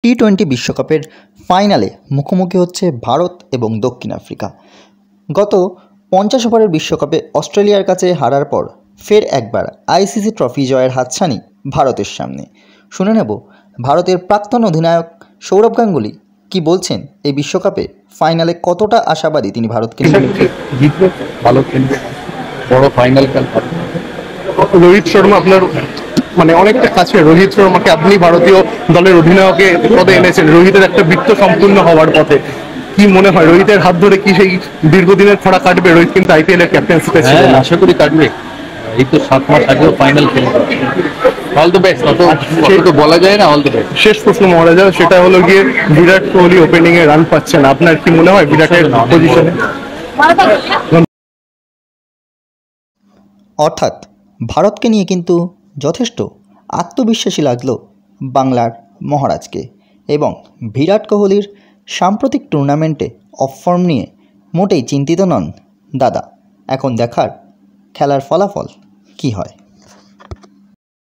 টি-20 বিশ্বকাপের ফাইনালে মুখোমুখি হচ্ছে ভারত এবং দক্ষিণ আফ্রিকা। গত 50 ওভারের বিশ্বকাপে অস্ট্রেলিয়ার কাছে হারার পর ফের একবার আইসিসি ট্রফি জয়ের হাতছানি ভারতের সামনে। শুনে নেব ভারতের প্রাক্তন অধিনায়ক সৌরভ গাঙ্গুলি কি বলছেন এই বিশ্বকাপে ফাইনালে কতটা আশাবাদী তিনি ভারতকে জিতবে, ভালো খেলবে, বড় ফাইনাল খেলবে। রোহিত শর্মা আপনার অনেকটা কাছে। রোহিত শর্মাকে আপনি ভারতীয় দলের অধিনায়কের পদে এনেছেন, রোহিতের একটা বৃত্ত সম্পূর্ণ হওয়ার পথে। কি মনে হয় রোহিতের হাত ধরে কি সেই দীর্ঘদিনের খরা কাটবে? রোহিত কিন্তু আইপিএল এর ক্যাপ্টেন্সিতে ছিল, আশা করি কাটবে। এই তো 7 মাস আগেও ফাইনাল খেলবে। All the best. তো বলা যায় না, অল দ্য বেস্ট। শেষ প্রশ্ন মহারাজা, সেটা হলো গিয়ে বিরাট কোহলি ওপেনিং এ রান পাচ্ছে না, আপনার কি মনে হয় বিরাটের পজিশনে? অর্থাৎ ভারতকে নিয়ে কিন্তু যথেষ্ট আত্মবিশ্বাসী লাগলো বাংলার মহারাজকে, এবং বিরাট কোহলির সাম্প্রতিক টুর্নামেন্টে অফ ফর্ম নিয়ে মোটেই চিন্তিত নন দাদা। এখন দেখার খেলার ফলাফল কী হয়।